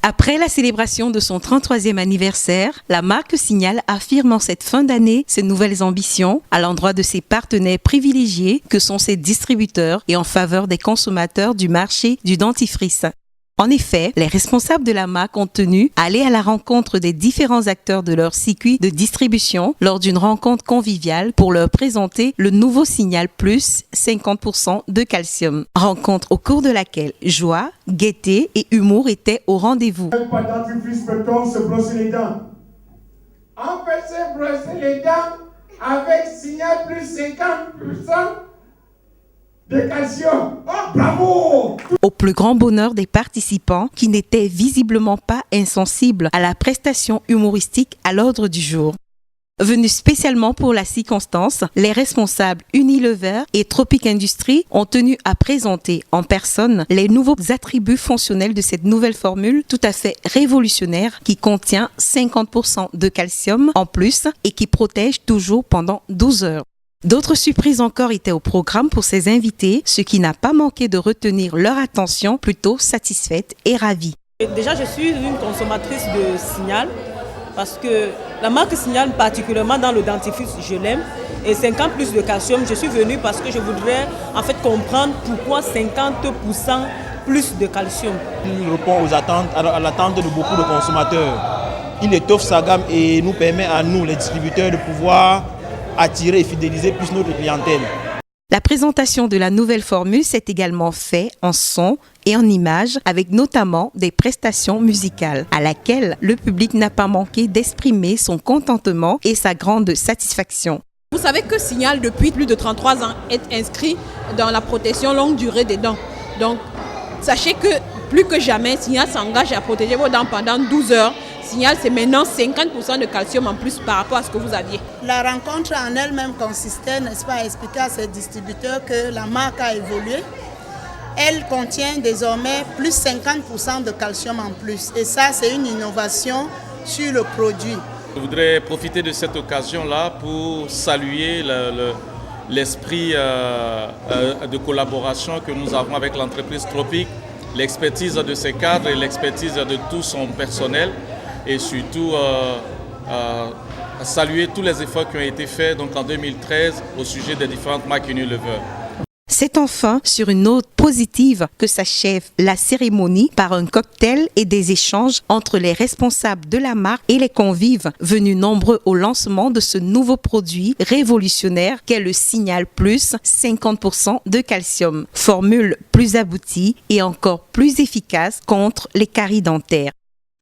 Après la célébration de son 33e anniversaire, la marque Signal affirme en cette fin d'année ses nouvelles ambitions à l'endroit de ses partenaires privilégiés que sont ses distributeurs et en faveur des consommateurs du marché du dentifrice. En effet, les responsables de la marque ont tenu à aller à la rencontre des différents acteurs de leur circuit de distribution lors d'une rencontre conviviale pour leur présenter le nouveau Signal Plus 50% de calcium. Rencontre au cours de laquelle joie, gaieté et humour étaient au rendez-vous. Pas de dentifrice, peut-on se brosser les dents? On peut se brosser les dents avec Signal Plus 50% de calcium. Oh, bravo! Au plus grand bonheur des participants qui n'étaient visiblement pas insensibles à la prestation humoristique à l'ordre du jour. Venus spécialement pour la circonstance, les responsables Unilever et Tropic Industries ont tenu à présenter en personne les nouveaux attributs fonctionnels de cette nouvelle formule tout à fait révolutionnaire qui contient 50% de calcium en plus et qui protège toujours pendant 12 heures. D'autres surprises encore étaient au programme pour ces invités, ce qui n'a pas manqué de retenir leur attention, plutôt satisfaite et ravie. Déjà, je suis une consommatrice de Signal parce que la marque Signal, particulièrement dans le dentifrice, je l'aime. Et 50 plus de calcium, je suis venue parce que je voudrais en fait comprendre pourquoi 50% plus de calcium. Il répond aux attentes, à l'attente de beaucoup de consommateurs. Il étoffe sa gamme et nous permet à nous, les distributeurs, de pouvoir attirer et fidéliser plus notre clientèle. La présentation de la nouvelle formule s'est également faite en son et en images avec notamment des prestations musicales à laquelle le public n'a pas manqué d'exprimer son contentement et sa grande satisfaction. Vous savez que Signal, depuis plus de 33 ans, est inscrit dans la protection longue durée des dents. Donc, sachez que plus que jamais, Signal s'engage à protéger vos dents pendant 12 heures. Signal, c'est maintenant 50% de calcium en plus par rapport à ce que vous aviez. La rencontre en elle-même consistait, n'est-ce pas, à expliquer à ces distributeurs que la marque a évolué. Elle contient désormais plus 50% de calcium en plus. Et ça, c'est une innovation sur le produit. Je voudrais profiter de cette occasion-là pour saluer l'esprit de collaboration que nous avons avec l'entreprise Tropic, l'expertise de ses cadres et l'expertise de tout son personnel. Et surtout saluer tous les efforts qui ont été faits donc en 2013 au sujet des différentes marques Unilever. C'est enfin sur une note positive que s'achève la cérémonie par un cocktail et des échanges entre les responsables de la marque et les convives venus nombreux au lancement de ce nouveau produit révolutionnaire qu'est le Signal Plus 50% de calcium. Formule plus aboutie et encore plus efficace contre les caries dentaires.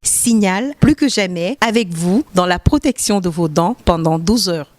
Signal, plus que jamais, avec vous dans la protection de vos dents pendant 12 heures.